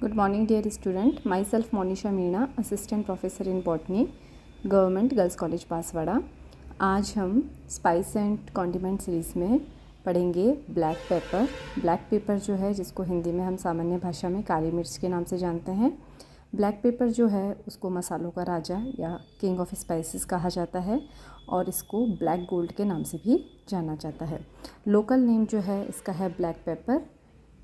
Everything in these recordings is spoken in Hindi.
Good morning, dear student. Myself Monisha Meena, Assistant Professor in Botany, Government Girls College पासवाड़ा। आज हम स्पाइस एंड कॉन्डिमेंट सीरीज़ में पढ़ेंगे ब्लैक पेपर। ब्लैक पेपर जो है, जिसको हिंदी में हम सामान्य भाषा में काली मिर्च के नाम से जानते हैं। ब्लैक पेपर जो है उसको मसालों का राजा या किंग ऑफ स्पाइसेस कहा जाता है और इसको ब्लैक गोल्ड के नाम से भी जाना जाता है। लोकल नेम जो है इसका है ब्लैक पेपर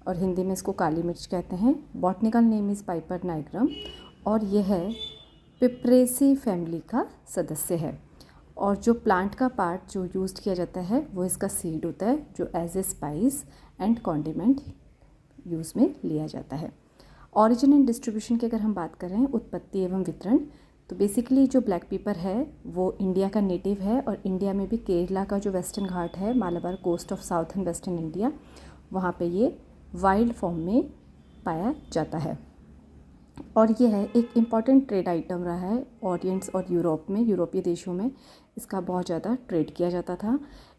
और हिंदी में इसको काली मिर्च कहते हैं। Botanical name is Piper nigrum और यह है पिपरेसी फैमिली का सदस्य है। और जो प्लांट का पार्ट जो यूज़ किया जाता है वो इसका सीड होता है, जो as a spice and condiment use में लिया जाता है। ऑरिजिन एंड डिस्ट्रीब्यूशन की अगर हम बात करें, उत्पत्ति एवं वितरण, तो बेसिकली जो ब्लैक पेपर है वो इंडिया का नेटिव है और इंडिया में भी केरला का जो वेस्टर्न घाट है, Malabar coast of south and western India, वहाँ पे ये वाइल्ड फॉर्म में पाया जाता है। और ये है एक इम्पॉर्टेंट ट्रेड आइटम रहा है ओरिएंट्स और यूरोप में, यूरोपीय देशों में इसका बहुत ज़्यादा ट्रेड किया जाता था।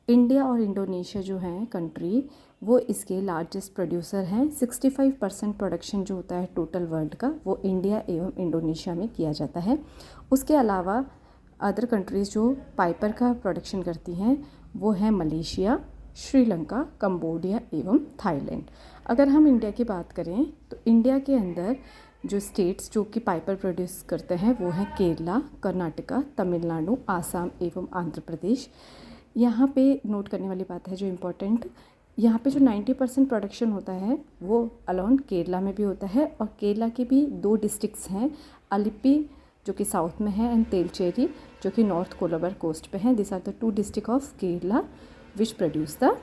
इंडिया और इंडोनेशिया जो हैं कंट्री, वो इसके लार्जेस्ट प्रोड्यूसर हैं। 65% प्रोडक्शन जो होता है टोटल वर्ल्ड का, वो इंडिया एवं इंडोनेशिया में किया जाता है। उसके अलावा अदर कंट्रीज़ जो पाइपर का प्रोडक्शन करती हैं वो है मलेशिया, श्रीलंका, कंबोडिया एवं थाईलैंड। अगर हम इंडिया की बात करें तो इंडिया के अंदर जो स्टेट्स जो कि पाइपर प्रोड्यूस करते हैं वो हैं केरला, कर्नाटका, तमिलनाडु, आसाम एवं आंध्र प्रदेश। यहाँ पे नोट करने वाली बात है जो इम्पोर्टेंट, यहाँ पे जो 90% प्रोडक्शन होता है वो अलोन केरला में भी होता है। और केरला के भी 2 डिस्ट्रिक्ट्स हैं, अलिपी जो कि साउथ में है एंड तेलचेरी जो कि नॉर्थ कोलाबर कोस्ट पे हैं। This are the 2 district of Kerala which produce the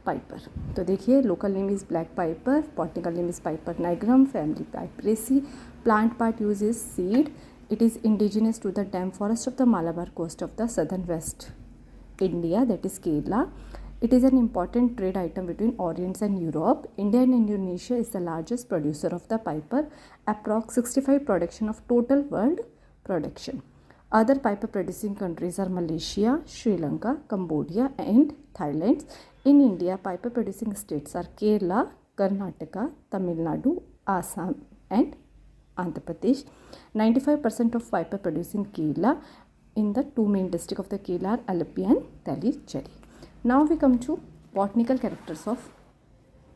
piper. तो देखिए, local name is black piper, botanical name is Piper nigrum, family Piperaceae, plant part use is seed, it is indigenous to the damp forest of the Malabar coast of the southern west India, that is Kerala. It is an important trade item between Orients and Europe. India and Indonesia is the largest producer of the piper, approx 65 production of total world production. Other piper producing countries are Malaysia, Sri Lanka, Cambodia and Thailand. In India, piper producing states are Kerala, Karnataka, Tamil Nadu, Assam and Andhra Pradesh. 95% of piper producing Kerala in the 2 main districts of the Kerala are Alleppey and Tallicherry. Now we come to botanical characters of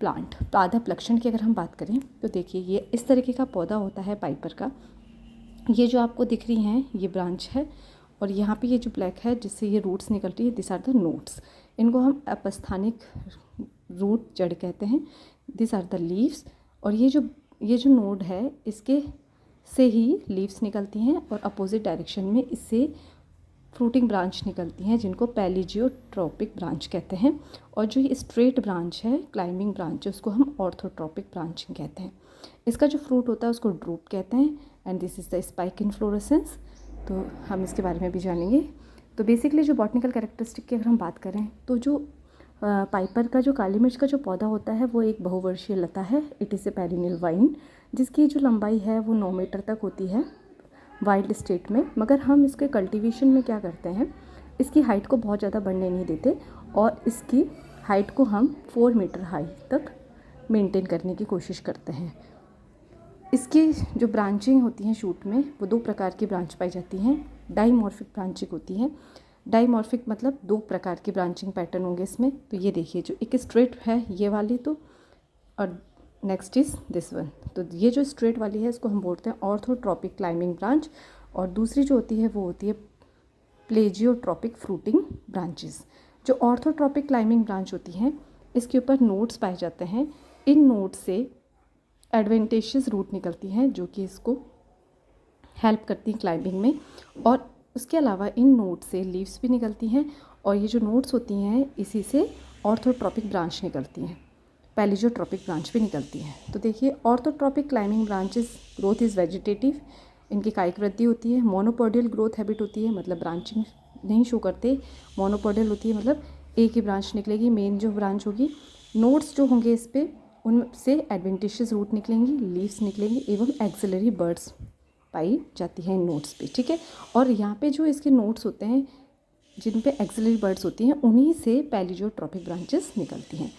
plant. पादप लक्षण की अगर हम बात करें तो देखिए, ये इस तरीके का पौधा होता है पाइपर का। ये जो आपको दिख रही हैं ये ब्रांच है और यहाँ पे ये जो ब्लैक है जिससे ये रूट्स निकलती है, दिस आर द नोड्स। इनको हम अपस्थानिक रूट जड़ कहते हैं। This are the leaves. और ये जो नोड है इसके से ही लीव्स निकलती हैं और अपोजिट डायरेक्शन में इससे फ्रूटिंग ब्रांच निकलती हैं जिनको पैलिजियोट्रोपिक ब्रांच कहते हैं। और जो ये स्ट्रेट ब्रांच है, क्लाइंबिंग ब्रांच है, उसको हम ऑर्थोट्रोपिक ब्रांच कहते हैं। इसका जो फ्रूट होता है उसको ड्रूप कहते हैं and this is the spike inflorescence. तो हम इसके बारे में भी जानेंगे। तो बेसिकली जो बॉटनिकल कैरेक्टरिस्टिक की अगर हम बात करें तो जो पाइपर का जो काली मिर्च का जो पौधा होता है वो एक बहुवर्षीय लता है। It is a perennial vine जिसकी जो लंबाई है वो 9 मीटर तक होती है वाइल्ड स्टेट में। मगर हम इसके कल्टीवेशन में क्या करते हैं, इसकी हाइट को बहुत ज़्यादा बढ़ने नहीं देते और इसकी हाइट को हम 4 मीटर हाई तक मेंटेन करने की कोशिश करते हैं। इसकी जो ब्रांचिंग होती हैं शूट में, वो 2 प्रकार की ब्रांच पाई जाती हैं। डाइमॉर्फिक ब्रांचिंग होती है। डाइमॉर्फिक मतलब 2 प्रकार की ब्रांचिंग पैटर्न होंगे इसमें। तो ये देखिए, जो एक स्ट्रेट है ये वाली, तो और नेक्स्ट इज़ दिस वन। तो ये जो स्ट्रेट वाली है इसको हम बोलते हैं ऑर्थोट्रोपिक क्लाइंबिंग ब्रांच और दूसरी जो होती है वो होती है प्लेजियोट्रोपिक फ्रूटिंग ब्रांचेस। जो ऑर्थोट्रोपिक क्लाइंबिंग ब्रांच होती हैं इसके ऊपर नोड्स पाए जाते हैं। इन नोड्स से एडवेंटेशियस रूट निकलती हैं जो कि इसको हेल्प करती हैं क्लाइंबिंग में। और उसके अलावा इन नोड्स से लीव्स भी निकलती हैं और ये जो नोड्स होती हैं इसी से ऑर्थोट्रोपिक ब्रांच निकलती हैं, पैलिजियोट्रोपिक ब्रांच भी निकलती है। तो देखिए, orthotropic climbing branches growth is vegetative, इनकी कायिक वृद्धि होती है। मोनोपोडियल ग्रोथ हैबिट होती है, मतलब ब्रांचिंग नहीं शो करते। मोनोपोडियल होती है मतलब एक ही ब्रांच निकलेगी, मेन जो ब्रांच होगी। नोड्स जो होंगे इस पर, उनसे एडवेंटिशियस रूट निकलेंगी, लीव्स निकलेंगी एवं एक्सिलरी बर्ड्स पाई जाती हैं इन नोड्स पे, ठीक है। और यहाँ पे जो इसके नोड्स होते हैं जिन पे एक्सिलरी बर्ड्स होती हैं, उन्हीं से पैलिजियोट्रोपिक ब्रांचेस निकलती हैं।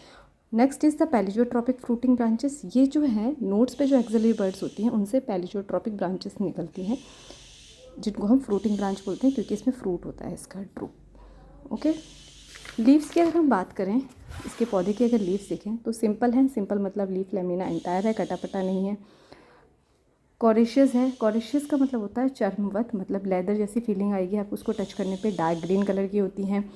Next is the plagiotropic fruiting branches. ये जो है नोड्स पे जो एक्सिलरी बर्ड्स होती हैं उनसे पैलियोट्रॉपिक ब्रांचेस निकलती हैं, जिनको हम फ्रूटिंग ब्रांच बोलते हैं, क्योंकि इसमें फ्रूट होता है इसका ड्रूप। ओके, लीव्स की अगर हम बात करें, इसके पौधे की अगर लीव्स देखें तो सिंपल हैं। सिंपल मतलब लीफ लेमिना एंटायर है, कटापटा नहीं है। कॉरेशियस है। कॉरेशियस का मतलब होता है चर्मवत, मतलब लेदर जैसी फीलिंग आएगी आप उसको टच करने पे। डार्क ग्रीन कलर की होती हैं,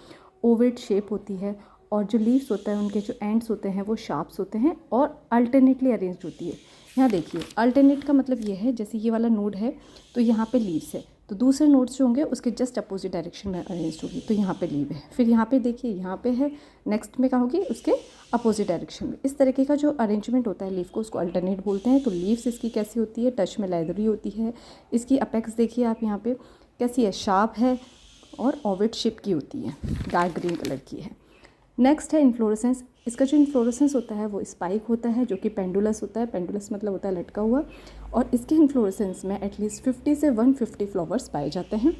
ओवेट शेप होती है, और जो लीव्स होता है उनके जो एंड्स होते हैं वो शार्प्स होते हैं और अल्टरनेटली अरेंज होती है। यहाँ देखिए, अल्टरनेट का मतलब ये है, जैसे ये वाला नोड है तो यहाँ पे लीव्स है, तो दूसरे नोड्स जो होंगे उसके जस्ट अपोजिट डायरेक्शन में अरेंज होगी, तो यहाँ पे लीव है। फिर यहाँ पे देखिए, यहाँ पे है, नेक्स्ट में कहाँ होगी, उसके अपोजिट डायरेक्शन में। इस तरीके का जो अरेंजमेंट होता है लीफ को, उसको अल्टरनेट बोलते हैं। तो लीव्स इसकी कैसी होती है, टच में लेदरी होती है। इसकी अपेक्स देखिए आप यहाँ पे कैसी है, शार्प है और ओवेट शेप की होती है, डार्क ग्रीन कलर की है। नेक्स्ट है इन्फ्लोरेसेंस। इसका जो इन्फ्लोरेसेंस होता है वो स्पाइक होता है, जो कि पेंडुलस होता है। पेंडुलस मतलब होता है लटका हुआ, और इसके इन्फ्लोरेसेंस में एटलीस्ट 50 से 150 फ्लावर्स पाए जाते हैं।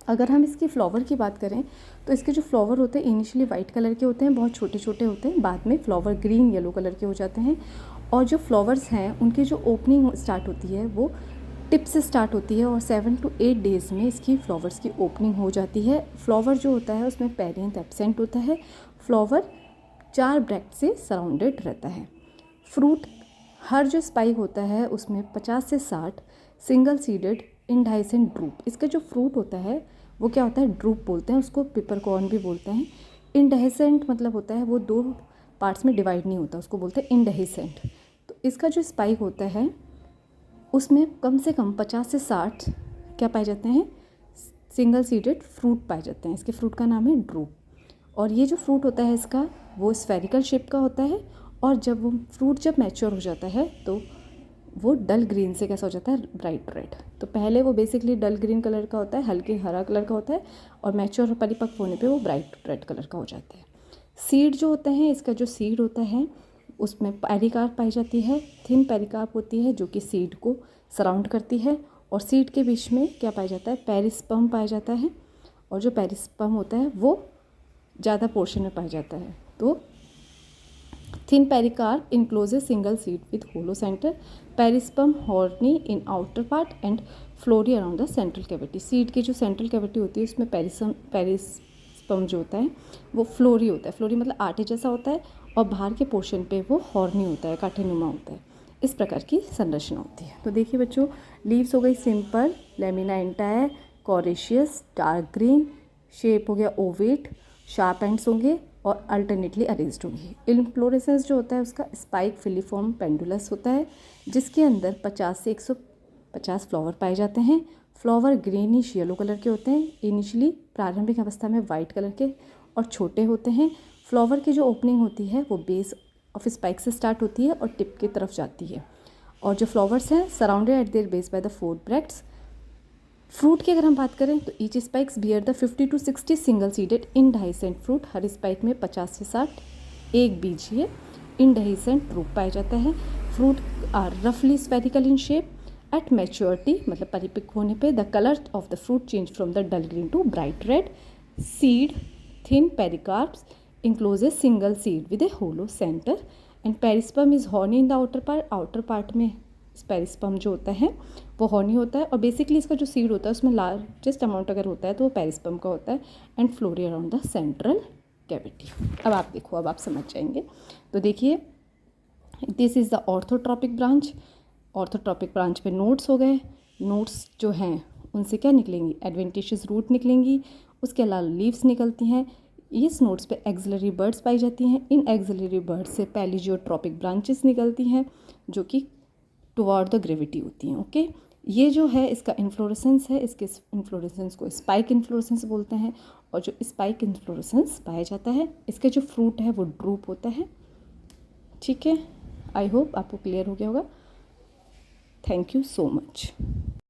अगर हम इसकी फ्लावर की बात करें तो इसके जो फ्लावर होते हैं इनिशियली वाइट कलर के होते हैं, बहुत छोटे छोटे होते हैं, बाद में फ्लावर ग्रीन येलो कलर के हो जाते हैं। और जो फ्लावर्स हैं उनकी जो ओपनिंग स्टार्ट होती है वो टिप से स्टार्ट होती है, और 7 to 8 डेज़ में इसकी फ्लावर्स की ओपनिंग हो जाती है। फ्लावर जो होता है उसमें पेरियंथ एब्सेंट होता है। फ्लावर 4 ब्रैक्ट से सराउंडेड रहता है। फ्रूट, हर जो स्पाइक होता है उसमें 50 से 60 सिंगल सीडेड इंडाइसेंट ड्रूप। इसका जो फ्रूट होता है वो क्या होता है, ड्रूप बोलते हैं उसको, पेपरकॉर्न भी बोलते हैं। इंडेहिसेंट मतलब होता है वो 2 पार्ट्स में डिवाइड नहीं होता, उसको बोलते हैं इंडेहिसेंट। तो इसका जो स्पाइक होता है उसमें कम से कम 50 से 60 क्या पाए जाते हैं, सिंगल सीडेड फ्रूट पाए जाते हैं। इसके फ्रूट का नाम है ड्रूप। और ये जो फ्रूट होता है इसका वो स्फेरिकल शेप का होता है, और जब वो फ्रूट जब मैच्योर हो जाता है तो वो डल ग्रीन से कैसा हो जाता है, ब्राइट रेड। तो पहले वो बेसिकली डल ग्रीन कलर का होता है, हल्के हरा कलर का होता है, और मैच्योर और परिपक्व होने पे वो ब्राइट रेड कलर का हो जाता है। सीड जो होता है, इसका जो सीड होता है उसमें पेरिकार्प पाई जाती है। थिन पेरिकार्प होती है जो कि सीड को सराउंड करती है, और सीड के बीच में क्या पाया जाता है, पेरिस्पर्म पाया जाता है। और जो पेरिस्पर्म होता है वो ज़्यादा पोर्शन में पाया जाता है। तो thin pericarp enclose a single seed with hollow centre, perisperm horny in outer part and floury around the central cavity. Seed की जो सेंट्रल कैविटी होती है उसमें पेरिस्पर्म जो होता है वो फ्लोरी होता है। फ्लोरी मतलब आटे जैसा होता है, और बाहर के पोर्शन पे वो हॉर्नी होता है, कांटेनुमा होता है। इस प्रकार की संरचना होती है। तो देखिए बच्चों, लीव्स हो गई simple, lamina entire, coriaceous, dark green, shape हो गया ओवेट, शार्प एंड्स होंगे और अल्टरनेटली अरेंज्ड होंगी। इन्फ्लोरेसेंस जो होता है उसका स्पाइक फिलीफॉर्म पेंडुलस होता है, जिसके अंदर 50 से 150 फ्लावर पाए जाते हैं। फ्लावर ग्रीनिश येलो कलर के होते हैं, इनिशियली प्रारंभिक अवस्था में वाइट कलर के और छोटे होते हैं। फ्लावर की जो ओपनिंग होती है वो बेस ऑफ स्पाइक से स्टार्ट होती है और टिप की तरफ जाती है। और जो फ्लावर्स हैं surrounded at their base by the 4 bracts. Fruit की अगर हम बात करें तो each spikes bear the 50 to 60 single seeded indehiscent fruit. हर स्पाइक में 50 से 60 एक बीजीय इंडाइसेंट फ्रूट पाया जाता है। फ्रूट आर रफली spherical in shape. At maturity मतलब परिपक्व होने पे the colour of the fruit change from the dull green to bright red. Seed thin pericarps enclose a single seed with a hollow center and perisperm is horny in the outer part। Outer part में पेरिस्पर्म जो होता है वो हॉर्नी होता है, और बेसिकली इसका जो सीड होता है उसमें लार्जेस्ट अमाउंट अगर होता है तो वो पेरिस्पर्म का होता है, and floury around the central cavity. अब आप देखो, अब आप समझ जाएंगे। तो देखिए, this is the orthotropic branch. Orthotropic branch में नोड्स हो गए। नोड्स जो हैं उनसे क्या निकलेंगी, एडवेंटिशियस रूट निकलेंगी, उसके अलावा लीव्स निकलती हैं। इस नोड्स पे एक्सिलरी बर्ड्स पाई जाती हैं। इन एक्सिलरी बर्ड्स से पैलिजियोट्रॉपिक ब्रांचेस निकलती हैं जो कि टुवर्ड द ग्रेविटी होती हैं। ओके, ये जो है इसका इन्फ्लोरेसेंस है, इसके इन्फ्लोरेसेंस को स्पाइक इन्फ्लोरेसेंस बोलते हैं, और जो स्पाइक इन्फ्लोरेसेंस पाया जाता है इसके जो फ्रूट है वो ड्रूप होता है। ठीक है, आई होप आपको क्लियर हो गया होगा। Thank you so much.